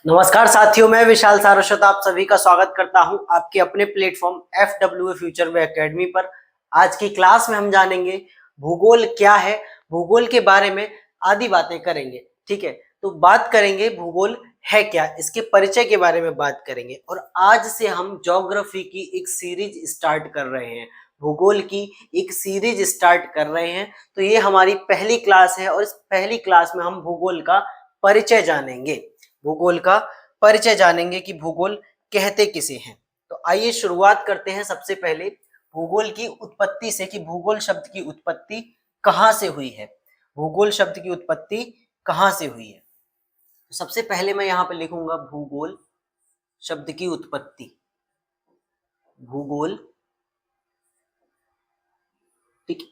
नमस्कार साथियों, मैं विशाल सारस्वत आप सभी का स्वागत करता हूं आपके अपने प्लेटफॉर्म FWA फ्यूचर वे एकेडमी पर। आज की क्लास में हम जानेंगे भूगोल क्या है, भूगोल के बारे में आदि बातें करेंगे। ठीक है, तो बात करेंगे भूगोल है क्या, इसके परिचय के बारे में बात करेंगे। और आज से हम ज्योग्राफी की एक सीरीज स्टार्ट कर रहे हैं, भूगोल की एक सीरीज स्टार्ट कर रहे हैं। तो ये हमारी पहली क्लास है और इस पहली क्लास में हम भूगोल का परिचय जानेंगे, भूगोल का परिचय जानेंगे कि भूगोल कहते किसे हैं। तो आइए शुरुआत करते हैं सबसे पहले भूगोल की उत्पत्ति से कि भूगोल शब्द की उत्पत्ति कहां से हुई है। भूगोल शब्द की उत्पत्ति कहां से हुई है। तो सबसे पहले मैं यहां पर लिखूंगा भूगोल शब्द की उत्पत्ति। भूगोल, ठीक।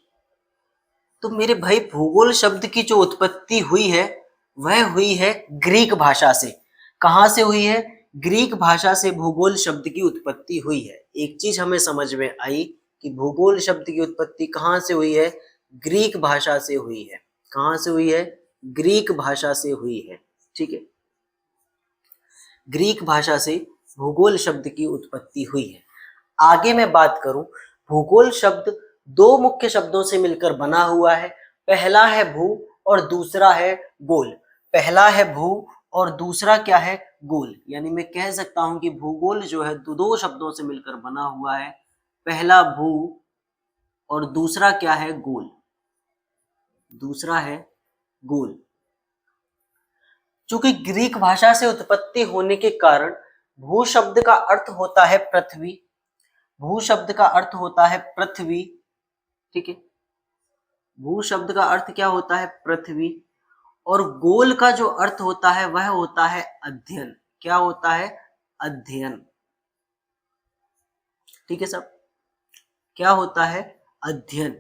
तो मेरे भाई भूगोल शब्द की जो उत्पत्ति हुई है वह हुई है ग्रीक भाषा से। कहां से हुई है? ग्रीक भाषा से भूगोल शब्द की उत्पत्ति हुई है। एक चीज हमें समझ में आई कि भूगोल शब्द की उत्पत्ति कहां से हुई है? ग्रीक भाषा से हुई है। कहां से हुई है? ग्रीक भाषा से हुई है। ठीक है, ग्रीक भाषा से भूगोल शब्द की उत्पत्ति हुई है। आगे मैं बात करूं, भूगोल शब्द दो मुख्य शब्दों से मिलकर बना हुआ है। पहला है भू और दूसरा है गोल। पहला है भू और दूसरा क्या है? गोल। यानी मैं कह सकता हूं कि भूगोल जो है दो शब्दों से मिलकर बना हुआ है। पहला भू और दूसरा क्या है? गोल। दूसरा है गोल। चूंकि ग्रीक भाषा से उत्पत्ति होने के कारण भू शब्द का अर्थ होता है पृथ्वी। भू शब्द का अर्थ होता है पृथ्वी। ठीक है, भू शब्द का अर्थ क्या होता है? पृथ्वी। और गोल का जो अर्थ होता है वह होता है अध्ययन। क्या होता है? अध्ययन। ठीक है सब, क्या होता है? अध्ययन।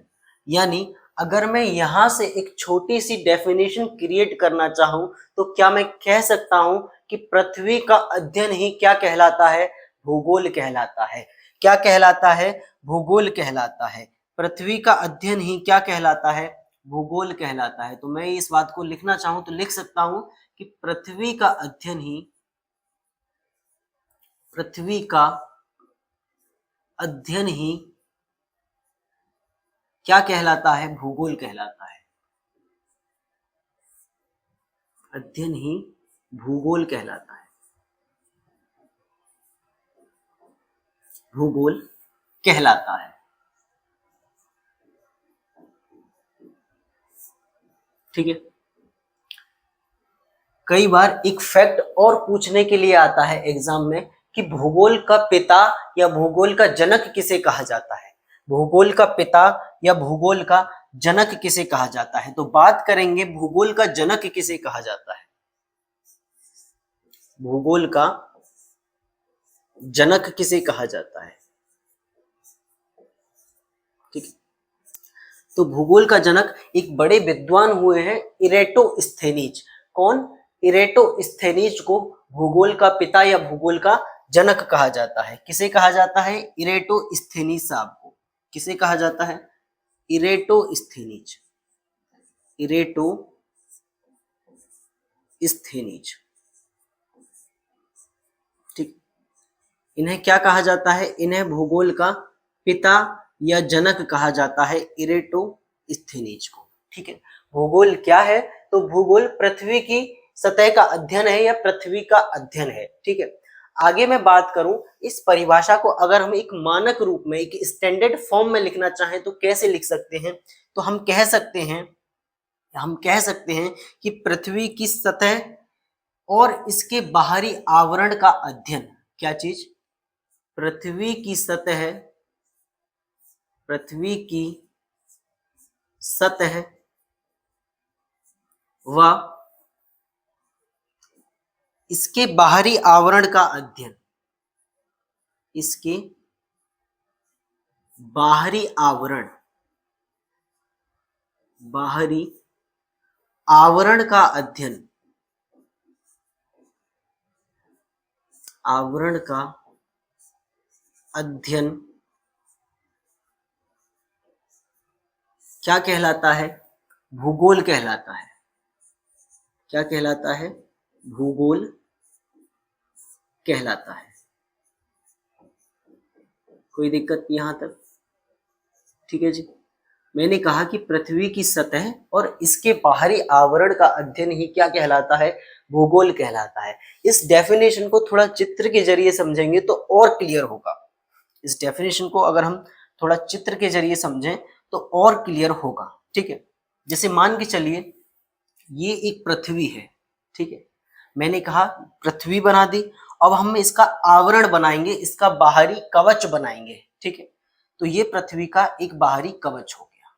यानी अगर मैं यहां से एक छोटी सी डेफिनेशन क्रिएट करना चाहूं तो क्या मैं कह सकता हूं कि पृथ्वी का अध्ययन ही क्या कहलाता है? भूगोल कहलाता है। क्या कहलाता है? भूगोल कहलाता है। पृथ्वी का अध्ययन ही क्या कहलाता है? भूगोल कहलाता है। तो मैं इस बात को लिखना चाहूं तो लिख सकता हूं कि पृथ्वी का अध्ययन ही, पृथ्वी का अध्ययन ही क्या कहलाता है? भूगोल कहलाता है। अध्ययन ही भूगोल कहलाता है। भूगोल कहलाता है। ठीक है, कई बार एक फैक्ट और पूछने के लिए आता है एग्जाम में कि भूगोल का पिता या भूगोल का जनक किसे कहा जाता है। भूगोल का पिता या भूगोल का जनक किसे कहा जाता है। तो बात करेंगे भूगोल का जनक किसे कहा जाता है। भूगोल का जनक किसे कहा जाता है। ठीक है, तो भूगोल का जनक एक बड़े विद्वान हुए हैं, इरेटोस्थेनीज। कौन? इरेटोस्थेनीज को भूगोल का पिता या भूगोल का जनक कहा जाता है। किसे कहा जाता है? इरेटोस्थेनीज साहब को। किसे कहा जाता है? इरेटोस्थेनीज। इरेटोस्थेनीज। ठीक, इन्हें क्या कहा जाता है? इन्हें भूगोल का पिता या जनक कहा जाता है, इरेटोस्थेनीज को। ठीक है, भूगोल क्या है? तो भूगोल पृथ्वी की सतह का अध्ययन है या पृथ्वी का अध्ययन है। ठीक है, आगे मैं बात करूं इस परिभाषा को अगर हम एक मानक रूप में, एक स्टैंडर्ड फॉर्म में लिखना चाहें तो कैसे लिख सकते हैं? तो हम कह सकते हैं कि पृथ्वी की सतह और इसके बाहरी आवरण का अध्ययन। क्या चीज? पृथ्वी की सतह, पृथ्वी की सतह व इसके बाहरी आवरण का अध्ययन। इसके बाहरी आवरण, बाहरी आवरण का अध्ययन। आवरण का अध्ययन क्या कहलाता है? भूगोल कहलाता है। क्या कहलाता है? भूगोल कहलाता है। कोई दिक्कत यहां तक? ठीक है जी। मैंने कहा कि पृथ्वी की सतह और इसके बाहरी आवरण का अध्ययन ही क्या कहलाता है? भूगोल कहलाता है। इस डेफिनेशन को थोड़ा चित्र के जरिए समझेंगे तो और क्लियर होगा। इस डेफिनेशन को अगर हम थोड़ा चित्र के जरिए समझें तो और क्लियर होगा। ठीक है, जैसे मान के चलिए ये एक पृथ्वी है। ठीक है, मैंने कहा पृथ्वी बना दी, अब हम इसका आवरण बनाएंगे, इसका बाहरी कवच बनाएंगे। ठीक है, तो ये पृथ्वी का एक बाहरी कवच हो गया।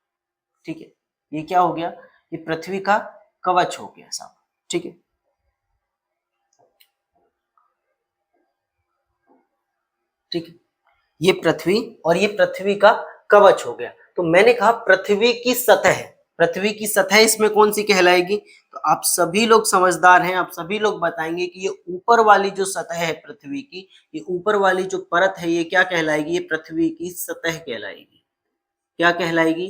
ठीक है, ये क्या हो गया? ये पृथ्वी का कवच हो गया साहब। ठीक है, ठीक है, ये पृथ्वी और ये पृथ्वी का कवच हो गया। तो मैंने कहा पृथ्वी की सतह, पृथ्वी की सतह इसमें कौन सी कहलाएगी? तो आप सभी लोग समझदार हैं, आप सभी लोग बताएंगे कि ये ऊपर वाली जो सतह है पृथ्वी की, ये ऊपर वाली जो परत है ये क्या कहलाएगी? ये पृथ्वी की सतह कहलाएगी। क्या कहलाएगी?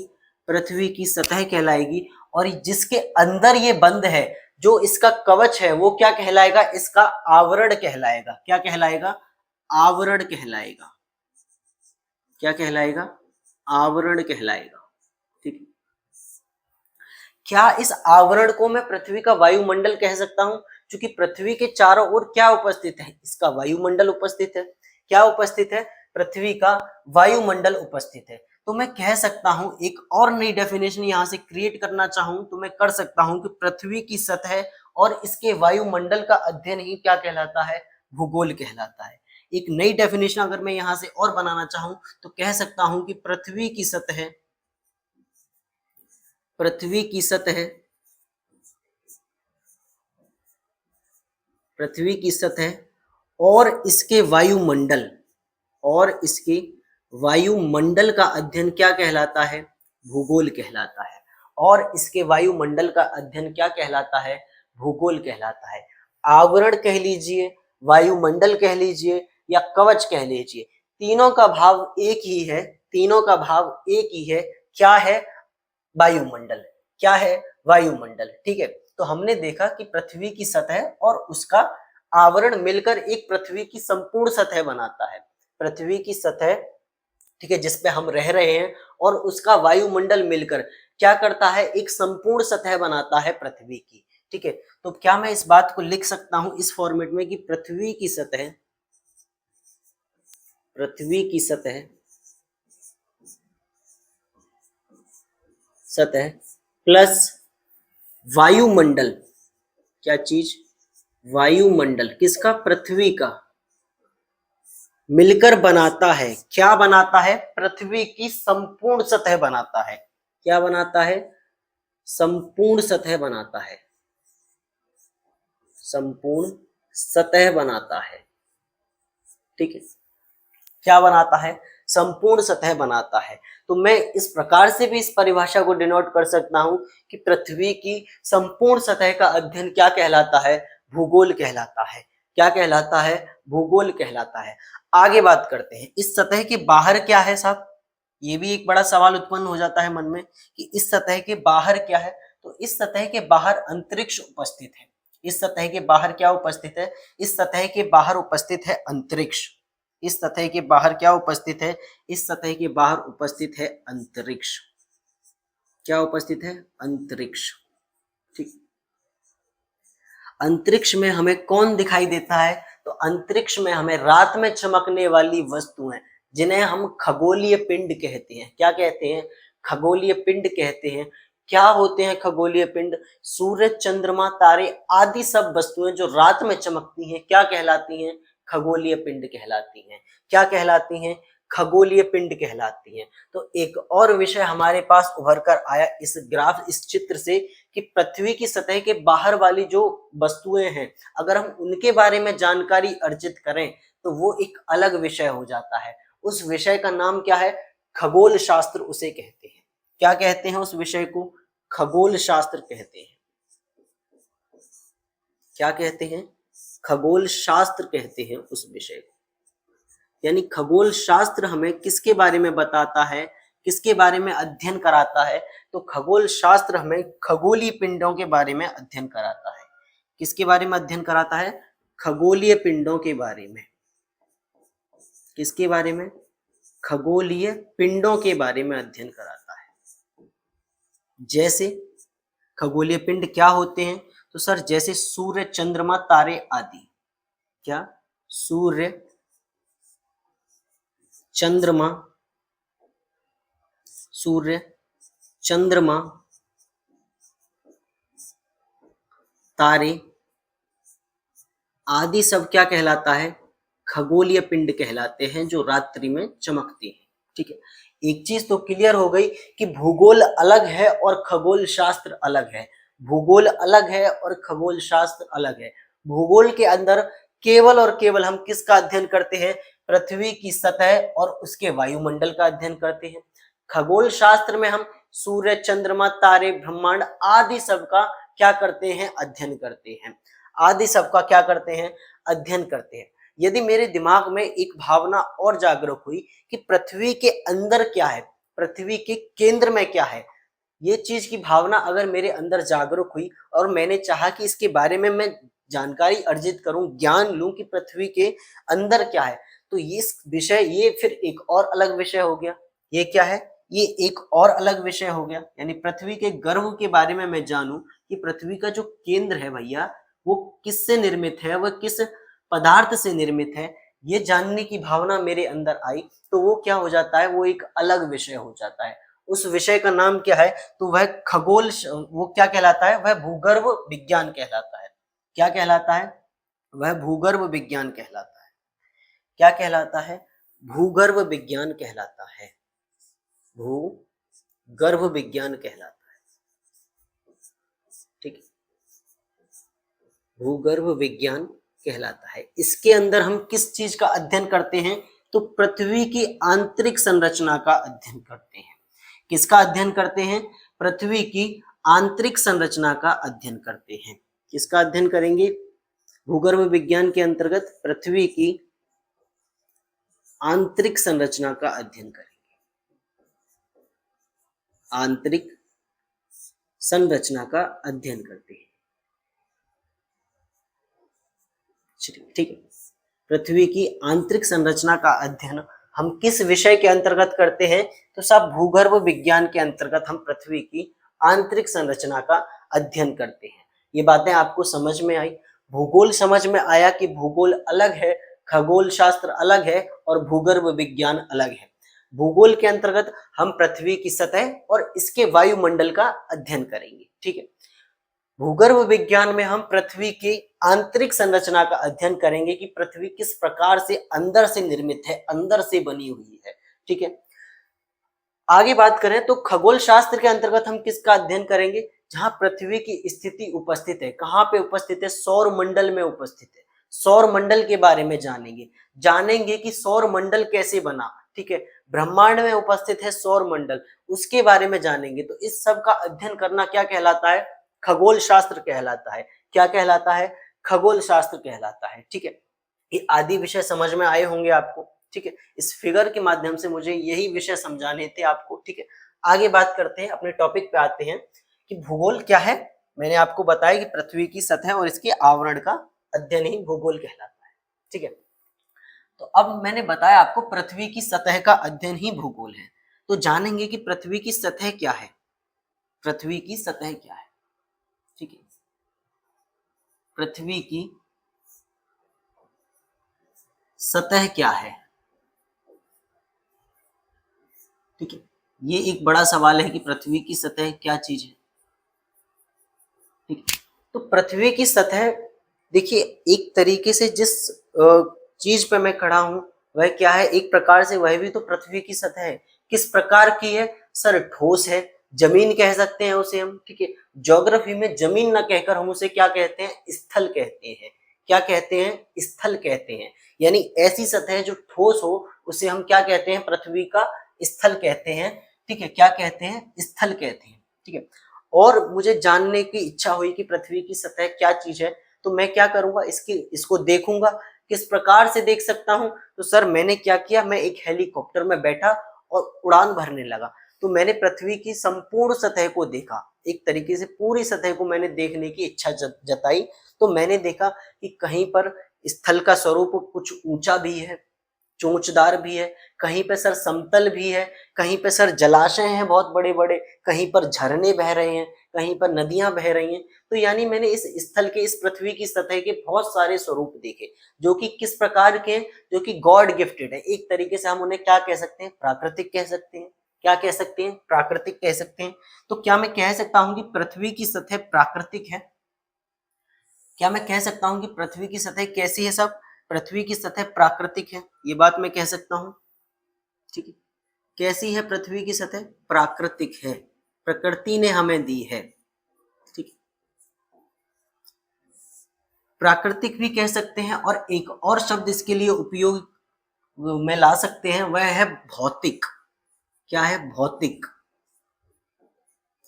पृथ्वी की सतह कहलाएगी। और जिसके अंदर ये बंद है, जो इसका कवच है, वो क्या कहलाएगा? इसका आवरण कहलाएगा। क्या कहलाएगा? आवरण कहलाएगा। क्या कहलाएगा? आवरण कहलाएगा। ठीक है, क्या इस आवरण को मैं पृथ्वी का वायुमंडल कह सकता हूं? क्योंकि पृथ्वी के चारों ओर क्या उपस्थित है? इसका वायुमंडल उपस्थित है। क्या उपस्थित है? पृथ्वी का वायुमंडल उपस्थित है। तो मैं कह सकता हूं, एक और नई डेफिनेशन यहां से क्रिएट करना चाहूं तो मैं कर सकता हूं कि पृथ्वी की सतह और इसके वायुमंडल का अध्ययन ही क्या कहलाता है? भूगोल कहलाता है। एक नई डेफिनेशन अगर मैं यहां से और बनाना चाहूं तो कह सकता हूं कि पृथ्वी की सतह, पृथ्वी की सतह, पृथ्वी की सतह और इसके वायुमंडल, और इसके वायुमंडल का अध्ययन क्या कहलाता है? भूगोल कहलाता है। और इसके वायुमंडल का अध्ययन क्या कहलाता है? भूगोल कहलाता है। आवरण कह लीजिए, वायुमंडल कह लीजिए या कवच कह लीजिए, तीनों का भाव एक ही है। तीनों का भाव एक ही है। क्या है? वायुमंडल। क्या है? वायुमंडल। ठीक है, तो हमने देखा कि पृथ्वी की सतह और उसका आवरण मिलकर एक पृथ्वी की संपूर्ण सतह बनाता है। पृथ्वी की सतह, ठीक है, जिसपे हम रह रहे हैं, और उसका वायुमंडल मिलकर क्या करता है? एक संपूर्ण सतह बनाता है पृथ्वी की। ठीक है, तो क्या मैं इस बात को लिख सकता हूं इस फॉर्मेट में कि पृथ्वी की सतह, पृथ्वी की सतह, सतह प्लस वायुमंडल, क्या चीज? वायुमंडल किसका? पृथ्वी का, मिलकर बनाता है, क्या बनाता है? पृथ्वी की संपूर्ण सतह बनाता है। क्या बनाता है? संपूर्ण सतह बनाता है। संपूर्ण सतह बनाता है। ठीक है, क्या बनाता है? संपूर्ण सतह बनाता है। तो मैं इस प्रकार से भी इस परिभाषा को डिनोट कर सकता हूं कि पृथ्वी की संपूर्ण सतह का अध्ययन क्या कहलाता है? भूगोल कहलाता है। क्या कहलाता है? भूगोल कहलाता है। आगे बात करते हैं, इस सतह के बाहर क्या है साहब? ये भी एक बड़ा सवाल उत्पन्न हो जाता है मन में कि इस सतह के बाहर क्या है? तो इस सतह के बाहर अंतरिक्ष उपस्थित है। इस सतह के बाहर क्या उपस्थित है? इस सतह के बाहर उपस्थित है अंतरिक्ष। इस सतह के बाहर क्या उपस्थित है? इस सतह के बाहर उपस्थित है अंतरिक्ष। क्या उपस्थित है? अंतरिक्ष। ठीक, अंतरिक्ष में हमें कौन दिखाई देता है? तो अंतरिक्ष में हमें रात में चमकने वाली वस्तुएं, जिन्हें हम खगोलीय पिंड कहते हैं। क्या कहते हैं? खगोलीय पिंड कहते हैं। क्या होते हैं खगोलीय पिंड? सूरज, चंद्रमा, तारे आदि सब वस्तुएं जो रात में चमकती हैं क्या कहलाती हैं? खगोलीय पिंड कहलाती हैं। क्या कहलाती हैं? खगोलीय पिंड कहलाती हैं। तो एक और विषय हमारे पास उभर कर आया इस ग्राफ, इस चित्र से, कि पृथ्वी की सतह के बाहर वाली जो वस्तुएं हैं, अगर हम उनके बारे में जानकारी अर्जित करें तो वो एक अलग विषय हो जाता है। उस विषय का नाम क्या है? खगोल शास्त्र उसे कहते हैं। क्या कहते हैं उस विषय को? खगोल शास्त्र कहते हैं। क्या कहते हैं? खगोल शास्त्र कहते हैं उस विषय को। यानी खगोल शास्त्र हमें किसके बारे में बताता है? किसके बारे में अध्ययन कराता है? तो खगोल शास्त्र हमें खगोलीय पिंडों के बारे में अध्ययन कराता है। किसके बारे में अध्ययन कराता है? खगोलीय पिंडों के बारे में। किसके बारे में? खगोलीय पिंडों के बारे में अध्ययन कराता है। जैसे खगोलीय पिंड क्या होते हैं? तो सर जैसे सूर्य, चंद्रमा, तारे आदि। क्या? सूर्य, चंद्रमा, सूर्य, चंद्रमा, तारे आदि सब क्या कहलाता है? खगोलीय पिंड कहलाते हैं, जो रात्रि में चमकते हैं। ठीक है, एक चीज तो क्लियर हो गई कि भूगोल अलग है और खगोल शास्त्र अलग है। भूगोल अलग है और खगोल शास्त्र अलग है। भूगोल के अंदर केवल और केवल हम किसका अध्ययन करते हैं? पृथ्वी की सतह और उसके वायुमंडल का अध्ययन करते हैं। खगोल शास्त्र में हम सूर्य, चंद्रमा, तारे, ब्रह्मांड आदि सब का क्या करते हैं? अध्ययन करते हैं। आदि सब का क्या करते हैं? अध्ययन करते हैं। यदि मेरे दिमाग में एक भावना और जागरूक हुई कि पृथ्वी के अंदर क्या है, पृथ्वी के केंद्र में क्या है, ये चीज की भावना अगर मेरे अंदर जागरूक हुई और मैंने चाहा कि इसके बारे में मैं जानकारी अर्जित करूं, ज्ञान लूं कि पृथ्वी के अंदर क्या है, तो ये विषय, ये फिर एक और अलग विषय हो गया। ये क्या है? ये एक और अलग विषय हो गया। यानी पृथ्वी के गर्भ के बारे में मैं जानूं कि पृथ्वी का जो केंद्र है भैया, वो किससे निर्मित है, वह किस पदार्थ से निर्मित है, ये जानने की भावना मेरे अंदर आई, तो वो क्या हो जाता है? वो एक अलग विषय हो जाता है। उस विषय का नाम क्या है? तो वह खगोल, वो क्या कहलाता है? वह भूगर्भ विज्ञान कहलाता है। क्या कहलाता है? वह भूगर्भ विज्ञान कहलाता है। क्या कहलाता है? भूगर्भ विज्ञान कहलाता है। भूगर्भ विज्ञान कहलाता है। ठीक है, भूगर्भ विज्ञान कहलाता है। इसके अंदर हम किस चीज का अध्ययन करते हैं? तो पृथ्वी की आंतरिक संरचना का अध्ययन करते हैं। किसका अध्ययन करते हैं? पृथ्वी की आंतरिक संरचना का अध्ययन करते हैं। किसका अध्ययन करेंगे? भूगर्भ विज्ञान के अंतर्गत पृथ्वी की आंतरिक संरचना का अध्ययन करेंगे। आंतरिक संरचना का अध्ययन करते हैं। ठीक है, पृथ्वी की आंतरिक संरचना का अध्ययन हम किस विषय के अंतर्गत करते हैं? तो सब भूगर्भ विज्ञान के अंतर्गत हम पृथ्वी की आंतरिक संरचना का अध्ययन करते हैं। ये बातें आपको समझ में आई? भूगोल समझ में आया कि भूगोल अलग है, खगोल शास्त्र अलग है और भूगर्भ विज्ञान अलग है। भूगोल के अंतर्गत हम पृथ्वी की सतह और इसके वायुमंडल का अध्ययन करेंगे। ठीक है, भूगर्भ विज्ञान में हम पृथ्वी की आंतरिक संरचना का अध्ययन करेंगे कि पृथ्वी किस प्रकार से अंदर से निर्मित है, अंदर से बनी हुई है। ठीक है, आगे बात करें तो खगोल शास्त्र के अंतर्गत हम किसका अध्ययन करेंगे? जहां पृथ्वी की स्थिति उपस्थित है। कहां पे उपस्थित है? सौर मंडल में उपस्थित है। सौर मंडल के बारे में जानेंगे कि सौर मंडल कैसे बना। ठीक है, ब्रह्मांड में उपस्थित है सौर मंडल, उसके बारे में जानेंगे। तो इस सब का अध्ययन करना क्या कहलाता है? खगोल शास्त्र कहलाता है। क्या कहलाता है? खगोल शास्त्र कहलाता है। ठीक है, ये आदि विषय समझ में आए होंगे आपको। ठीक है, इस फिगर के माध्यम से मुझे यही विषय समझाने थे आपको। ठीक है, आगे बात करते हैं, अपने टॉपिक पे आते हैं कि भूगोल क्या है। मैंने आपको बताया कि पृथ्वी की सतह और इसके आवरण का अध्ययन ही भूगोल कहलाता है। ठीक है, तो अब मैंने बताया आपको पृथ्वी की सतह का अध्ययन ही भूगोल है। तो जानेंगे कि पृथ्वी की सतह क्या है। पृथ्वी की सतह क्या है? ठीक है, पृथ्वी की सतह क्या है? ठीक है, ये एक बड़ा सवाल है कि पृथ्वी की सतह क्या चीज है। ठीक है, तो पृथ्वी की सतह, देखिए एक तरीके से जिस चीज पे मैं खड़ा हूं वह क्या है, एक प्रकार से वह भी तो पृथ्वी की सतह है। किस प्रकार की है? सर ठोस है, जमीन कह सकते हैं उसे हम। ठीक है, ज्योग्राफी में जमीन ना कहकर हम उसे क्या कहते हैं? स्थल कहते हैं। क्या कहते हैं? स्थल कहते हैं। यानी ऐसी सतह जो ठोस हो उसे हम क्या कहते हैं? पृथ्वी का स्थल कहते हैं। ठीक है, क्या कहते हैं? स्थल कहते हैं। ठीक है, और मुझे जानने की इच्छा हुई कि पृथ्वी की सतह क्या चीज है, तो मैं क्या करूंगा? इसको देखूंगा। किस प्रकार से देख सकता हूं? तो सर मैंने क्या किया, मैं एक हेलीकॉप्टर में बैठा और उड़ान भरने लगा। तो मैंने पृथ्वी की संपूर्ण सतह को देखा, एक तरीके से पूरी सतह को मैंने देखने की इच्छा जताई। तो मैंने देखा कि कहीं पर स्थल का स्वरूप कुछ ऊंचा भी है, चोंचदार भी है, कहीं पे सर समतल भी है, कहीं पे सर जलाशय हैं बहुत बड़े बड़े, कहीं पर झरने बह रहे हैं, कहीं पर नदियां बह रही हैं। तो यानी मैंने इस स्थल के, इस पृथ्वी की सतह के बहुत सारे स्वरूप देखे, जो कि किस प्रकार के हैं, जो कि गॉड गिफ्टेड है। एक तरीके से हम उन्हें क्या कह सकते हैं, प्राकृतिक कह सकते हैं। क्या कह सकते हैं, प्राकृतिक कह सकते हैं। तो क्या मैं कह सकता हूं कि पृथ्वी की सतह प्राकृतिक है? क्या मैं कह सकता हूं कि पृथ्वी की सतह कैसी है सब? पृथ्वी की सतह प्राकृतिक है, ये बात मैं कह सकता हूं। ठीक है, कैसी है पृथ्वी की सतह? प्राकृतिक है, प्रकृति ने हमें दी है। ठीक है, प्राकृतिक भी कह सकते हैं, और एक और शब्द इसके लिए उपयोग में ला सकते हैं, वह है भौतिक। क्या है? भौतिक।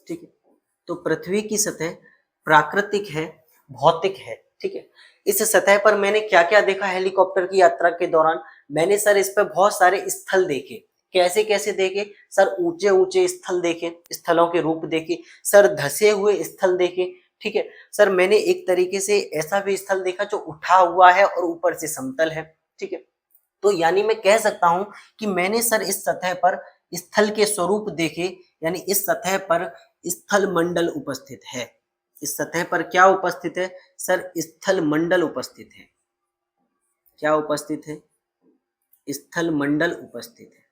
ठीक है, तो पृथ्वी की सतह प्राकृतिक है, भौतिक है। ठीक है, इस सतह पर मैंने क्या क्या देखा हेलीकॉप्टर की यात्रा के दौरान? मैंने सर इस पर बहुत सारे स्थल देखे। कैसे कैसे देखे सर? ऊंचे ऊंचे स्थल देखे, स्थलों के रूप देखे सर, धसे हुए स्थल देखे। ठीक है सर, मैंने एक तरीके से ऐसा भी स्थल देखा जो उठा हुआ है और ऊपर से समतल है। ठीक है, तो यानी मैं कह सकता हूं कि मैंने सर इस सतह पर स्थल के स्वरूप देखे, यानी इस सतह पर स्थल मंडल उपस्थित है। इस सतह पर क्या उपस्थित है सर? स्थल मंडल उपस्थित है। क्या उपस्थित है? स्थल मंडल उपस्थित है।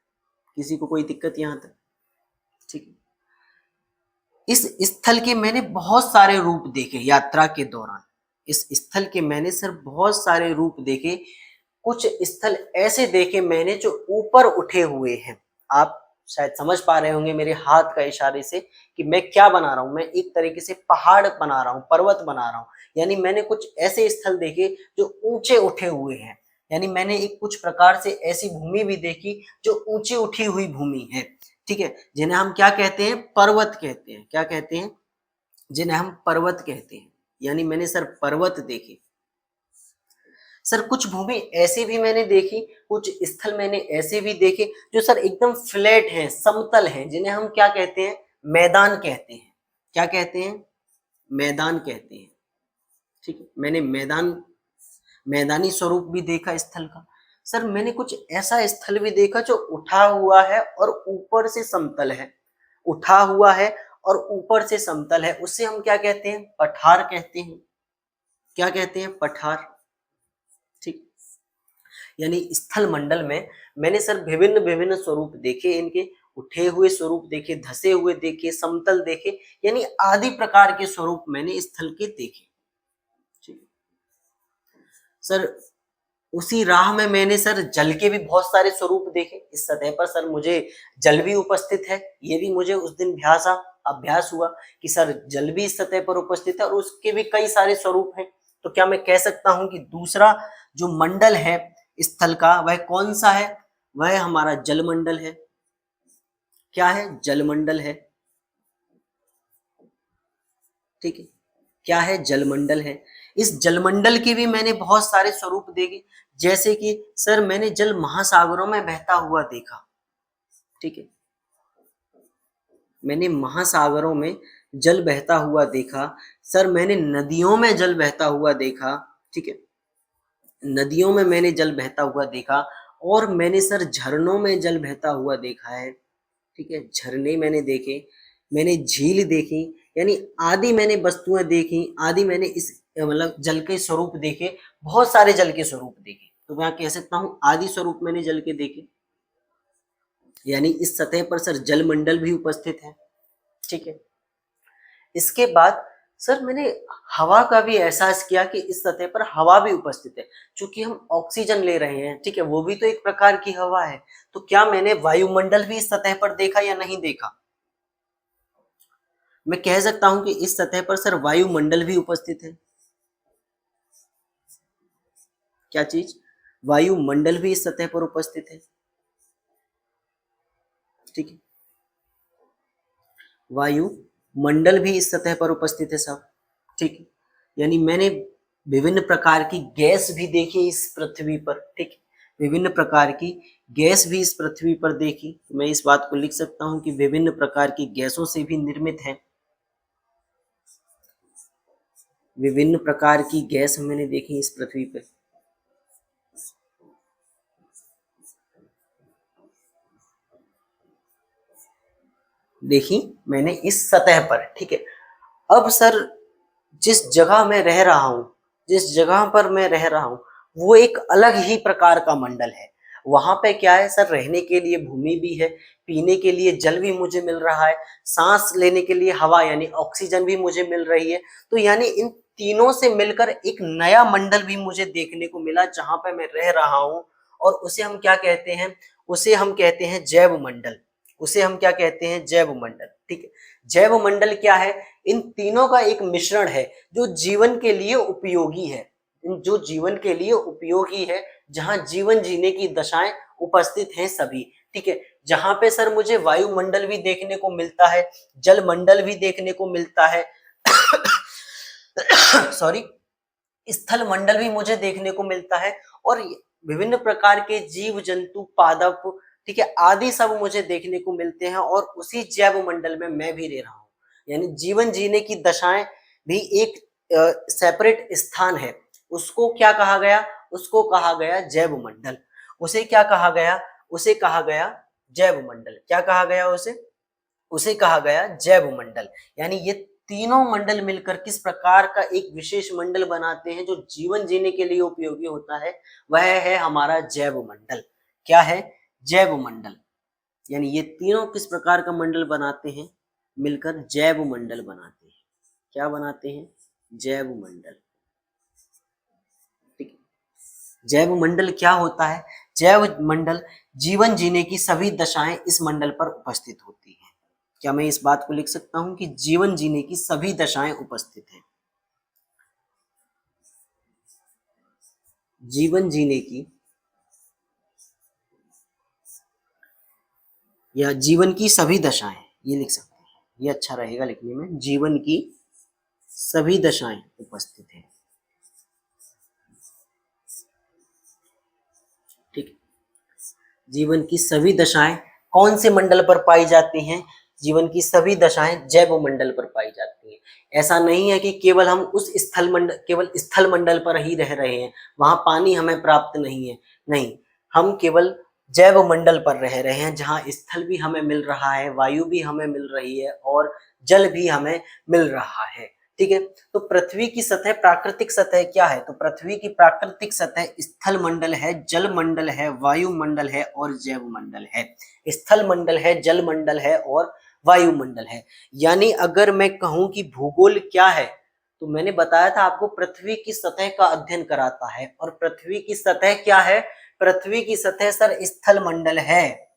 किसी को कोई दिक्कत यहां तक? ठीक है, इस स्थल के मैंने बहुत सारे रूप देखे यात्रा के दौरान। इस स्थल के मैंने सर बहुत सारे रूप देखे। कुछ स्थल ऐसे देखे मैंने जो ऊपर उठे हुए हैं। आप शायद समझ पा रहे होंगे मेरे हाथ का इशारे से कि मैं क्या बना रहा हूं। मैं एक तरीके से पहाड़ बना रहा हूं, पर्वत बना रहा हूं। यानी मैंने कुछ ऐसे स्थल देखे जो ऊंचे उठे हुए हैं। यानी मैंने एक कुछ प्रकार से ऐसी भूमि भी देखी जो ऊंची उठी हुई भूमि है। ठीक है, जिन्हें हम क्या कहते हैं? पर्वत कहते हैं। क्या कहते हैं? जिन्हें हम पर्वत कहते हैं। यानी मैंने सर पर्वत देखे। सर कुछ भूमि ऐसी भी मैंने देखी, कुछ स्थल मैंने ऐसे भी देखे जो सर एकदम फ्लैट हैं, समतल हैं, जिन्हें हम क्या कहते हैं? मैदान कहते हैं। क्या कहते हैं? मैदान कहते हैं। ठीक है, मैंने मैदानी स्वरूप भी देखा स्थल का। सर मैंने कुछ ऐसा स्थल भी देखा जो उठा हुआ है और ऊपर से समतल है। उठा हुआ है और ऊपर से समतल है, उससे हम क्या कहते हैं? पठार कहते हैं। क्या कहते हैं? पठार। ठीक, यानी स्थल मंडल में मैंने सर विभिन्न विभिन्न स्वरूप देखे, इनके उठे हुए स्वरूप देखे, धसे हुए देखे, समतल देखे, यानी आदि प्रकार के स्वरूप मैंने स्थल के देखे। ठीक, सर उसी राह में मैंने सर जल के भी बहुत सारे स्वरूप देखे। इस सतह पर सर मुझे जल भी उपस्थित है, ये भी मुझे उस दिन अभ्यास हुआ कि सर जल भी इस सतह पर उपस्थित है और उसके भी कई सारे स्वरूप हैं। तो क्या मैं कह सकता हूं कि दूसरा जो मंडल है स्थल का, वह कौन सा है? वह हमारा जलमंडल है। क्या है? जलमंडल है। ठीक है, क्या है? जलमंडल है। इस जलमंडल के भी मैंने बहुत सारे स्वरूप देखे, जैसे कि सर मैंने जल महासागरों में बहता हुआ देखा। ठीक है, मैंने महासागरों में जल बहता हुआ देखा। सर मैंने नदियों में जल बहता हुआ देखा। ठीक है, नदियों में मैंने जल बहता हुआ देखा, और मैंने सर झरनों में जल बहता हुआ देखा है। ठीक है, झरने मैंने देखे, मैंने झील देखी, यानी आदि मैंने वस्तुएं देखी, आदि मैंने इस मतलब जल के स्वरूप देखे, बहुत सारे जल के स्वरूप देखे। तो मैं कह सकता हूँ आदि स्वरूप मैंने जल के देखे। यानी इस सतह पर सर जल मंडल भी उपस्थित है। ठीक है, इसके बाद सर मैंने हवा का भी एहसास किया कि इस सतह पर हवा भी उपस्थित है, क्योंकि हम ऑक्सीजन ले रहे हैं। ठीक है, वो भी तो एक प्रकार की हवा है। तो क्या मैंने वायुमंडल भी इस सतह पर देखा या नहीं देखा? मैं कह सकता हूं कि इस सतह पर सर वायुमंडल भी उपस्थित है। क्या चीज? वायुमंडल भी इस सतह पर उपस्थित है। ठीक है, वायुमंडल भी इस सतह पर उपस्थित है सब। ठीक है, यानी मैंने विभिन्न प्रकार की गैस भी देखी इस पृथ्वी पर। ठीक है, विभिन्न प्रकार की गैस भी इस पृथ्वी पर देखी। तो मैं इस बात को लिख सकता हूं कि विभिन्न प्रकार की गैसों से भी निर्मित है। विभिन्न प्रकार की गैस मैंने देखी इस पृथ्वी पर। देखी मैंने इस सतह पर, ठीक है। अब सर जिस जगह मैं रह रहा हूँ, जिस जगह पर मैं रह रहा हूँ, वो एक अलग ही प्रकार का मंडल है। वहां पे क्या है सर, रहने के लिए भूमि भी है, पीने के लिए जल भी मुझे मिल रहा है, सांस लेने के लिए हवा यानी ऑक्सीजन भी मुझे मिल रही है। तो यानी इन तीनों से मिलकर एक नया मंडल भी मुझे देखने को मिला जहां पे मैं रह रहा हूँ। और उसे हम क्या कहते हैं, उसे हम कहते हैं जैव मंडल। उसे हम क्या कहते हैं, जैव मंडल, ठीक है। जैव मंडल क्या है, इन तीनों का एक मिश्रण है जो जीवन के लिए उपयोगी है, जो जीवन के लिए उपयोगी है, जहां जीवन जीने की दशाएं उपस्थित हैं सभी, ठीक है। जहां पे सर मुझे वायुमंडल भी देखने को मिलता है, जल मंडल भी देखने को मिलता है सॉरी, स्थल मंडल भी मुझे देखने को मिलता है, और विभिन्न प्रकार के जीव जंतु पादप, ठीक है, आदि सब मुझे देखने को मिलते हैं। और उसी जैव मंडल में मैं भी रह रहा हूँ, यानी जीवन जीने की दशाएं भी एक सेपरेट स्थान है। उसको क्या कहा गया, उसको कहा गया जैव मंडल। उसे क्या कहा गया, उसे कहा गया जैव मंडल। क्या कहा गया उसे, उसे कहा गया जैव मंडल। यानी ये तीनों मंडल मिलकर किस प्रकार का एक विशेष मंडल बनाते हैं जो जीवन जीने के लिए उपयोगी होता है, वह है हमारा जैव मंडल। क्या है, जैव मंडल। यानी ये तीनों किस प्रकार का मंडल बनाते हैं, मिलकर जैव मंडल बनाते हैं। क्या बनाते हैं, जैव मंडल, ठीक है। जैव मंडल क्या होता है, जैव मंडल जीवन जीने की सभी दशाएं इस मंडल पर उपस्थित होती हैं। क्या मैं इस बात को लिख सकता हूं कि जीवन जीने की सभी दशाएं उपस्थित हैं, जीवन जीने की या जीवन की सभी दशाएं, ये लिख सकते हैं, ये अच्छा रहेगा लिखने में, जीवन की सभी दशाएं उपस्थित हैं, ठीक। जीवन की सभी दशाएं कौन से मंडल पर पाई जाती हैं, जीवन की सभी दशाएं जैव मंडल पर पाई जाती हैं। ऐसा नहीं है कि केवल हम उस केवल स्थल मंडल पर ही रह रहे हैं, वहां पानी हमें प्राप्त नहीं है, नहीं, हम केवल जैव मंडल पर रह रहे हैं जहां स्थल भी हमें मिल रहा है, वायु भी हमें मिल रही है और जल भी हमें मिल रहा है, ठीक है। तो पृथ्वी की सतह, प्राकृतिक सतह क्या है, तो पृथ्वी की प्राकृतिक सतह स्थल मंडल है, जल मंडल है, वायु मंडल है और जैव मंडल है। स्थल मंडल है, जल मंडल है और वायुमंडल है। यानी अगर मैं कहूं कि भूगोल क्या है, तो मैंने बताया था आपको पृथ्वी की सतह का अध्ययन कराता है। और पृथ्वी की सतह क्या है, पृथ्वी की सतह सर स्थल मंडल है,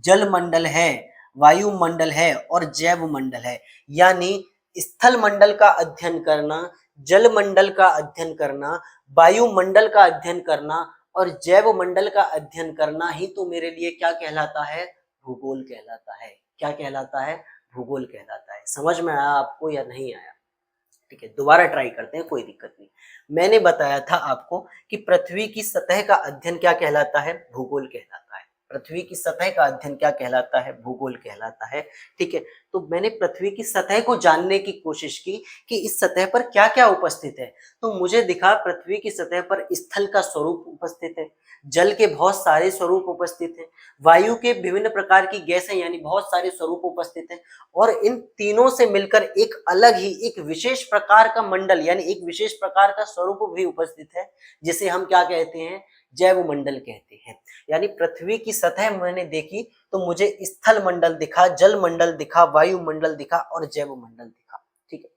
जल मंडल है, वायुमंडल है और जैव मंडल है। यानी स्थल मंडल का अध्ययन करना, जल मंडल का अध्ययन करना, वायुमंडल का अध्ययन करना और जैव मंडल का अध्ययन करना ही तो मेरे लिए क्या कहलाता है, भूगोल कहलाता है। क्या कहलाता है, भूगोल कहलाता है। समझ में आया आपको या नहीं आया, ठीक है। दोबारा ट्राई करते हैं, कोई दिक्कत नहीं। मैंने बताया था आपको कि पृथ्वी की सतह का अध्ययन क्या कहलाता है, भूगोल कहलाता है। पृथ्वी की सतह का अध्ययन क्या कहलाता है, भूगोल कहलाता है, ठीक है। तो मैंने पृथ्वी की सतह को जानने की कोशिश की कि इस सतह पर क्या क्या उपस्थित है। तो मुझे दिखा पृथ्वी की सतह पर स्थल का स्वरूप उपस्थित है, जल के बहुत सारे स्वरूप उपस्थित हैं, वायु के विभिन्न प्रकार की गैसें यानी बहुत सारे स्वरूप उपस्थित हैं, और इन तीनों से मिलकर एक अलग ही, एक विशेष प्रकार का मंडल यानी एक विशेष प्रकार का स्वरूप भी उपस्थित है, जिसे हम क्या कहते हैं, जैव मंडल कहते हैं। यानी पृथ्वी की सतह मैंने देखी तो मुझे स्थल मंडल दिखा, जल मंडल दिखा, वायुमंडल दिखा और जैव मंडल दिखा, ठीक है,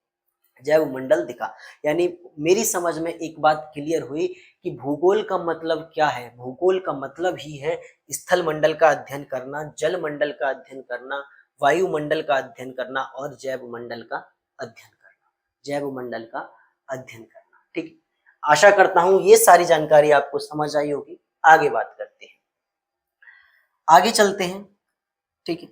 जैव मंडल दिखा। यानी मेरी समझ में एक बात क्लियर हुई कि भूगोल का मतलब क्या है। भूगोल का मतलब ही है स्थल मंडल का अध्ययन करना, जल मंडल का अध्ययन करना, वायुमंडल का अध्ययन करना और जैव मंडल का अध्ययन करना, जैव मंडल का अध्ययन करना, ठीक है। आशा करता हूं ये सारी जानकारी आपको समझ आई होगी। आगे बात करते हैं, आगे चलते हैं, ठीक है।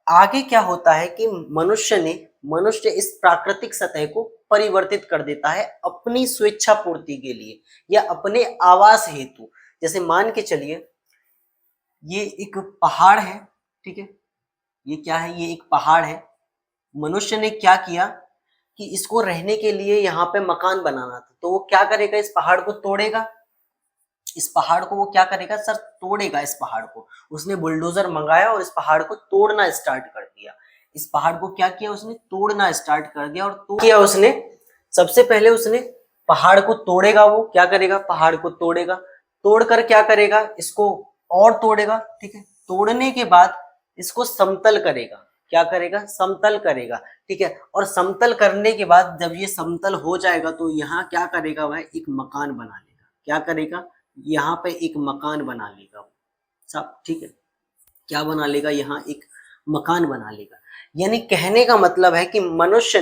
आगे क्या होता है कि मनुष्य इस प्राकृतिक सतह को परिवर्तित कर देता है अपनी स्वेच्छा पूर्ति के लिए या अपने आवास हेतु। जैसे मान के चलिए ये एक पहाड़ है, ठीक है, ये क्या है, ये एक पहाड़ है। मनुष्य ने क्या किया कि इसको रहने के लिए यहाँ पे मकान बनाना था, तो वो क्या करेगा, इस पहाड़ को तोड़ेगा। इस पहाड़ को वो क्या करेगा सर, तोड़ेगा इस पहाड़ को। उसने बुलडोजर मंगाया और इस पहाड़ को तोड़ना स्टार्ट कर दिया। इस पहाड़ को क्या किया उसने, तोड़ना स्टार्ट कर दिया। और तोड़ किया उसने, सबसे पहले उसने पहाड़ को तोड़ेगा, वो क्या करेगा, पहाड़ को तोड़ेगा, तोड़कर क्या करेगा, इसको और तोड़ेगा, ठीक है। तोड़ने के बाद इसको समतल करेगा, क्या करेगा, समतल करेगा, ठीक है। और समतल करने के बाद जब ये समतल हो जाएगा तो यहाँ क्या करेगा, वह एक मकान बना लेगा, क्या करेगा, यहाँ पे एक मकान बना लेगा सब, ठीक है। क्या बना लेगा, यहाँ एक मकान बना लेगा। यानी कहने का मतलब है कि मनुष्य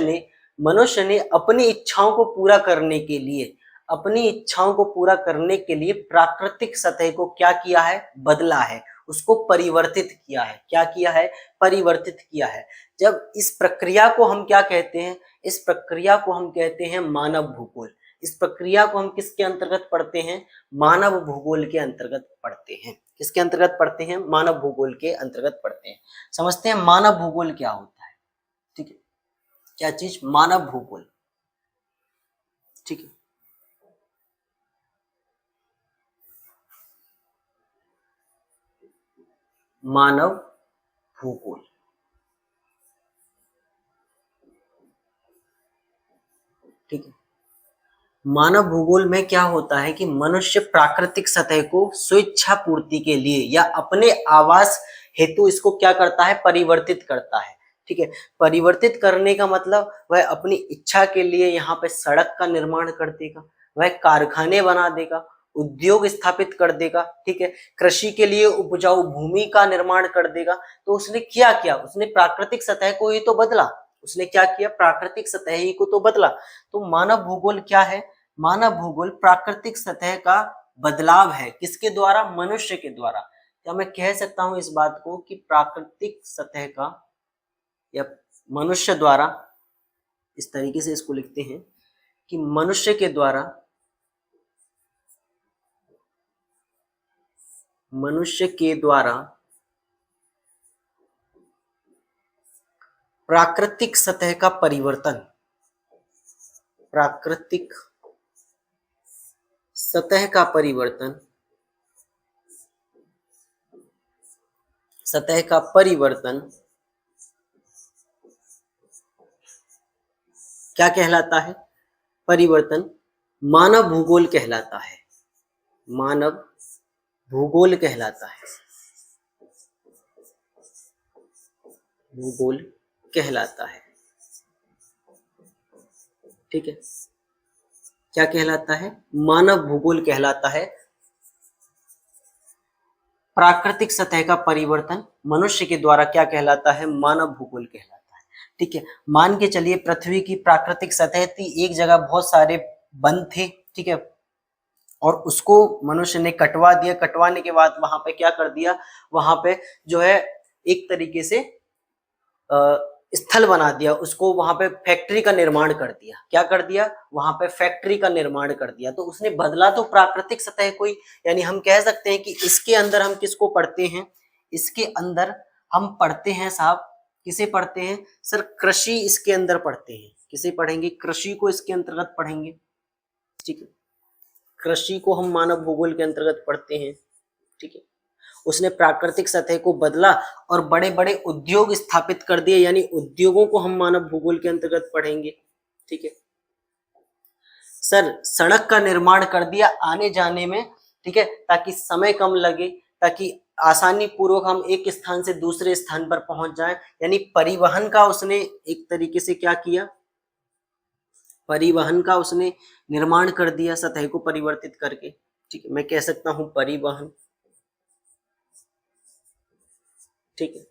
ने अपनी इच्छाओं को पूरा करने के लिए, अपनी इच्छाओं को पूरा करने के लिए प्राकृतिक सतह को क्या किया है, बदला है, उसको परिवर्तित किया है। क्या किया है, परिवर्तित किया है। जब इस प्रक्रिया को हम क्या कहते हैं, इस प्रक्रिया को हम कहते हैं मानव भूगोल। इस प्रक्रिया को हम किसके अंतर्गत पढ़ते हैं, मानव भूगोल के अंतर्गत पढ़ते हैं। किसके अंतर्गत पढ़ते हैं, मानव भूगोल के अंतर्गत पढ़ते हैं। समझते हैं मानव भूगोल क्या होता है, ठीक है, क्या चीज, मानव भूगोल, ठीक है। मानव भूगोल, ठीक है। मानव भूगोल में क्या होता है कि मनुष्य प्राकृतिक सतह को स्वेच्छा पूर्ति के लिए या अपने आवास हेतु इसको क्या करता है, परिवर्तित करता है, ठीक है। परिवर्तित करने का मतलब वह अपनी इच्छा के लिए यहाँ पे सड़क का निर्माण कर देगा, वह कारखाने बना देगा, उद्योग स्थापित कर देगा, ठीक है। कृषि के लिए उपजाऊ भूमि का निर्माण कर देगा। तो उसने क्या किया, उसने प्राकृतिक सतह को ही तो बदला, उसने क्या किया, प्राकृतिक सतह ही को तो बदला। तो मानव भूगोल क्या है, मानव भूगोल प्राकृतिक सतह का बदलाव है, किसके द्वारा, मनुष्य के द्वारा। क्या मैं कह सकता हूं इस बात को कि प्राकृतिक सतह का या मनुष्य द्वारा, इस तरीके से इसको लिखते हैं कि मनुष्य के द्वारा, मनुष्य के द्वारा प्राकृतिक सतह का परिवर्तन, प्राकृतिक सतह का परिवर्तन, सतह का परिवर्तन क्या कहलाता है, परिवर्तन मानव भूगोल कहलाता है, मानव भूगोल कहलाता है, भूगोल कहलाता है, ठीक है। क्या कहलाता है, मानव भूगोल कहलाता है। प्राकृतिक सतह का परिवर्तन मनुष्य के द्वारा क्या कहलाता है, मानव भूगोल कहलाता है, ठीक है। मान के चलिए पृथ्वी की प्राकृतिक सतह थी, एक जगह बहुत सारे वन थे, ठीक है, और उसको मनुष्य ने कटवा दिया। कटवाने के बाद वहां पे क्या कर दिया, वहां पे जो है एक तरीके से स्थल बना दिया, उसको वहां पे फैक्ट्री का निर्माण कर दिया। क्या कर दिया, वहां पे फैक्ट्री का निर्माण कर दिया। तो उसने बदला तो प्राकृतिक सतह को ही। यानी हम कह सकते हैं कि इसके अंदर हम किसको पढ़ते हैं, इसके अंदर हम पढ़ते हैं साहब, किसे पढ़ते हैं सर, कृषि इसके अंदर पढ़ते हैं। किसे पढ़ेंगे, कृषि को इसके अंतर्गत पढ़ेंगे, ठीक है। कृषि को हम मानव भूगोल के अंतर्गत पढ़ते हैं, ठीक है। उसने प्राकृतिक सतह को बदला और बड़े बड़े उद्योग स्थापित कर दिए, यानी उद्योगों को हम मानव भूगोल के अंतर्गत पढ़ेंगे, ठीक है। सर सड़क का निर्माण कर दिया आने जाने में, ठीक है, ताकि समय कम लगे, ताकि आसानी पूर्वक हम एक स्थान से दूसरे स्थान पर पहुंच जाएं। यानी परिवहन का उसने एक तरीके से क्या किया, परिवहन का उसने निर्माण कर दिया सतह को परिवर्तित करके, ठीक है। मैं कह सकता हूं परिवहन, ठीक है।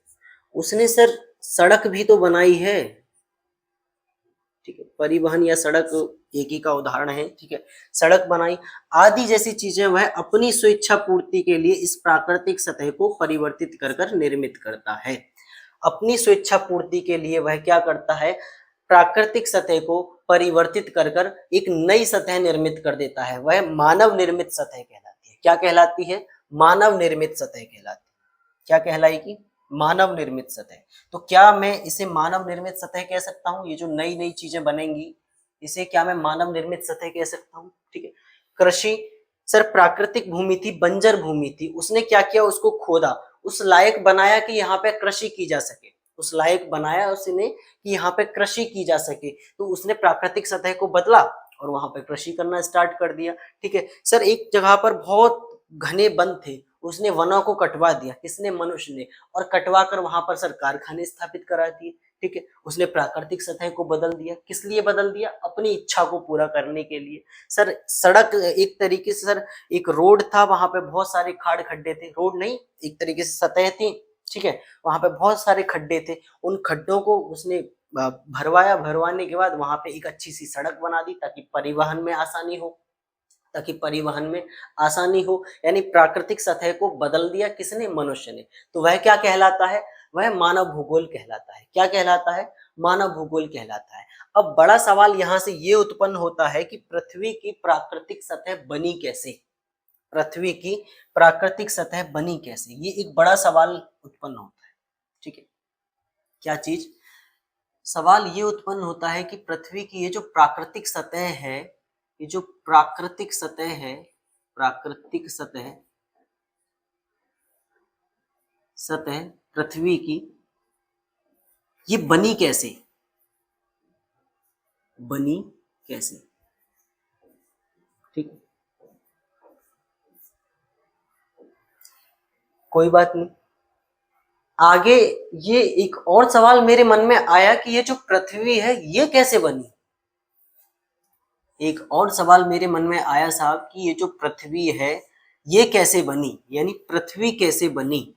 उसने सर सड़क भी तो बनाई है, ठीक है। परिवहन या सड़क एक ही का उदाहरण है, ठीक है। सड़क बनाई आदि जैसी चीजें वह अपनी स्वेच्छा पूर्ति के लिए इस प्राकृतिक सतह को परिवर्तित कर कर निर्मित करता है। अपनी स्वेच्छा पूर्ति के लिए वह क्या करता है, प्राकृतिक सतह को परिवर्तित कर कर एक नई सतह निर्मित कर देता है। वह मानव निर्मित सतह कहलाती है। क्या कहलाती है, मानव निर्मित सतह कहलाती है। क्या कहलाएगी, मानव निर्मित सतह। तो क्या मैं इसे मानव निर्मित सतह कह सकता हूँ, ये जो नई नई चीजें बनेंगी इसे क्या मैं मानव निर्मित सतह कह सकता हूँ, ठीक है। कृषि सर प्राकृतिक भूमि थी, बंजर भूमि थी, उसने क्या किया, उसको खोदा, उस लायक बनाया कि यहाँ पे कृषि की जा सके। उस लायक बनाया उसने कि यहाँ पे कृषि की जा सके, तो उसने प्राकृतिक सतह को बदला और वहां पे कृषि करना स्टार्ट कर दिया। ठीक है सर, एक जगह पर बहुत घने वन थे, उसने वनों को कटवा दिया, किसने? मनुष्य ने, और कटवा कर वहां पर सर कारखाने स्थापित करा दिए। ठीक है, उसने प्राकृतिक सतह को बदल दिया, किस लिए बदल दिया? अपनी इच्छा को पूरा करने के लिए। सर सड़क एक तरीके से सर एक रोड था, वहां पे बहुत सारे खाड़ खड्डे थे, रोड नहीं एक तरीके से सतह थी। ठीक है, वहां पे बहुत सारे खड्डे थे, उन खड्डों को उसने भरवाया, भरवाने के बाद वहां पे एक अच्छी सी सड़क बना दी ताकि परिवहन में आसानी हो, ताकि परिवहन में आसानी हो। यानी प्राकृतिक सतह को बदल दिया किसने? मनुष्य ने। तो वह क्या कहलाता है? वह मानव भूगोल कहलाता है। क्या कहलाता है? मानव भूगोल कहलाता है। अब बड़ा सवाल यहाँ से ये उत्पन्न होता है कि पृथ्वी की प्राकृतिक सतह बनी कैसे? पृथ्वी की प्राकृतिक सतह बनी कैसे? ये एक बड़ा सवाल उत्पन्न होता है। ठीक है, क्या चीज? सवाल ये उत्पन्न होता है कि पृथ्वी की ये जो प्राकृतिक सतह है, ये जो प्राकृतिक सतह है, प्राकृतिक सतह सतह पृथ्वी की, ये बनी कैसे? बनी कैसे? ठीक है, कोई बात नहीं। आगे ये एक और सवाल मेरे मन में आया कि ये जो पृथ्वी है ये कैसे बनी? एक और सवाल मेरे मन में आया साहब कि ये जो पृथ्वी है ये कैसे बनी, यानी पृथ्वी कैसे बनी।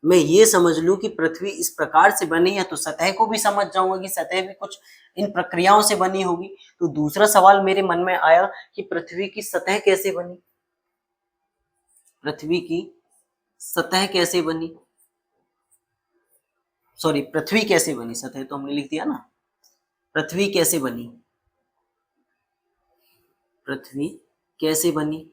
मैं ये समझ लूं कि पृथ्वी इस प्रकार से बनी है तो सतह को भी समझ जाऊंगा कि सतह भी कुछ इन प्रक्रियाओं से बनी होगी। तो दूसरा सवाल मेरे मन में आया कि पृथ्वी की सतह कैसे बनी, पृथ्वी की सतह कैसे बनी, सॉरी पृथ्वी कैसे बनी, सतह तो हमने लिख दिया ना। पृथ्वी कैसे बनी, पृथ्वी कैसे बनी?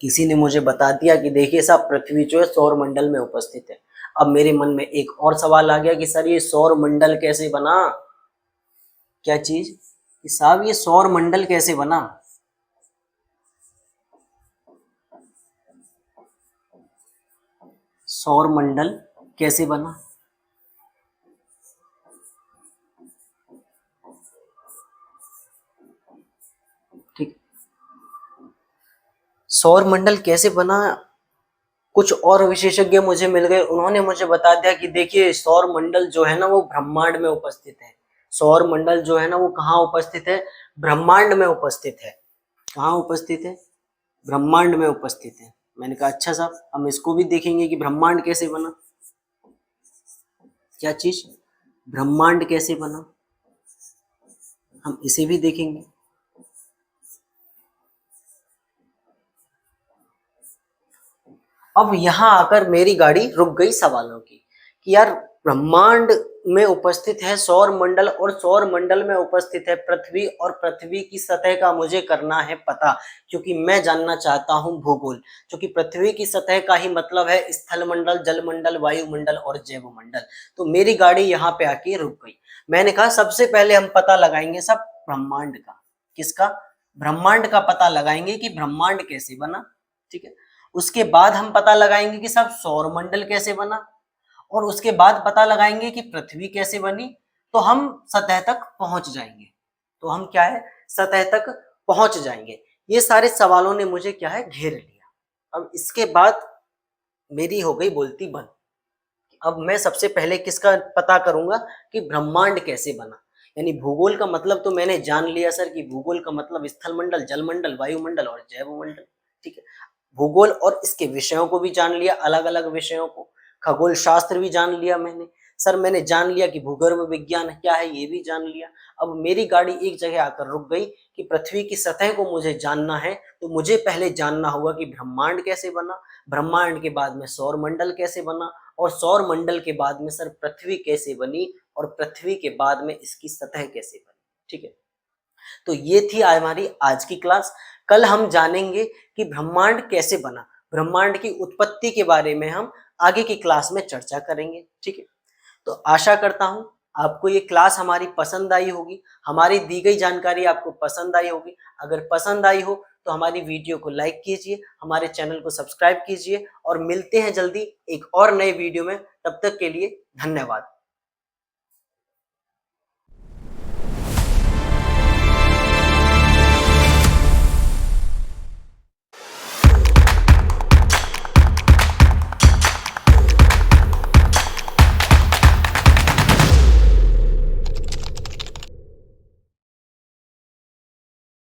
किसी ने मुझे बता दिया कि देखिए साहब पृथ्वी जो है सौर मंडल में उपस्थित है। अब मेरे मन में एक और सवाल आ गया कि सर ये सौर मंडल कैसे बना? क्या चीज? कि साहब ये सौर मंडल कैसे बना? सौर मंडल कैसे बना? ठीक, सौर मंडल कैसे बना? कुछ और विशेषज्ञ मुझे मिल गए, उन्होंने मुझे बता दिया कि देखिए सौर मंडल जो है ना वो ब्रह्मांड में उपस्थित है। सौर मंडल जो है ना वो कहाँ उपस्थित है? ब्रह्मांड में उपस्थित है। कहाँ उपस्थित है? ब्रह्मांड में उपस्थित है। मैंने कहा अच्छा साहब हम इसको भी देखेंगे कि ब्रह्मांड कैसे बना। क्या चीज? ब्रह्मांड कैसे बना, हम इसे भी देखेंगे। अब यहां आकर मेरी गाड़ी रुक गई सवालों की कि यार ब्रह्मांड में उपस्थित है सौर मंडल और सौर मंडल में उपस्थित है पृथ्वी और पृथ्वी की सतह का मुझे करना है पता, क्योंकि मैं जानना चाहता हूं भूगोल। क्योंकि पृथ्वी की सतह का ही मतलब है स्थल मंडल, जल मंडल, वायुमंडल और जैव मंडल। तो मेरी गाड़ी यहाँ पे आके रुक गई। मैंने कहा सबसे पहले हम पता लगाएंगे सब ब्रह्मांड का। किसका? ब्रह्मांड का पता लगाएंगे कि ब्रह्मांड कैसे बना। ठीक है, उसके बाद हम पता लगाएंगे कि सब सौर मंडल कैसे बना, और उसके बाद पता लगाएंगे कि पृथ्वी कैसे बनी। तो हम सतह तक पहुंच जाएंगे। तो हम क्या है? सतह तक पहुंच जाएंगे। ये सारे सवालों ने मुझे क्या है? घेर लिया। अब इसके बाद मेरी हो गई बोलती बंद। अब मैं सबसे पहले किसका पता करूंगा? कि ब्रह्मांड कैसे बना। यानी भूगोल का मतलब तो मैंने जान लिया सर कि भूगोल का मतलब स्थल मंडल, जल मंडल, वायुमंडल और जैव मंडल। ठीक है, भूगोल और इसके विषयों को भी जान लिया, अलग अलग विषयों को। खगोल शास्त्र भी जान लिया मैंने। सर मैंने जान लिया कि भूगर्भ विज्ञान क्या है, ये भी जान लिया। अब मेरी गाड़ी एक जगह आकर रुक गई कि पृथ्वी की सतह को मुझे जानना है, तो मुझे पहले जानना होगा कि ब्रह्मांड कैसे बना, ब्रह्मांड के बाद में सौर मंडल कैसे बना, और सौर मंडल के बाद में सर पृथ्वी कैसे बनी, और पृथ्वी के बाद में इसकी सतह कैसे बनी। ठीक है, तो ये थी हमारी आज की क्लास। कल हम जानेंगे कि ब्रह्मांड कैसे बना, ब्रह्मांड की उत्पत्ति के बारे में हम आगे की क्लास में चर्चा करेंगे। ठीक है, तो आशा करता हूं आपको ये क्लास हमारी पसंद आई होगी, हमारी दी गई जानकारी आपको पसंद आई होगी। अगर पसंद आई हो तो हमारी वीडियो को लाइक कीजिए, हमारे चैनल को सब्सक्राइब कीजिए और मिलते हैं जल्दी एक और नए वीडियो में। तब तक के लिए धन्यवाद।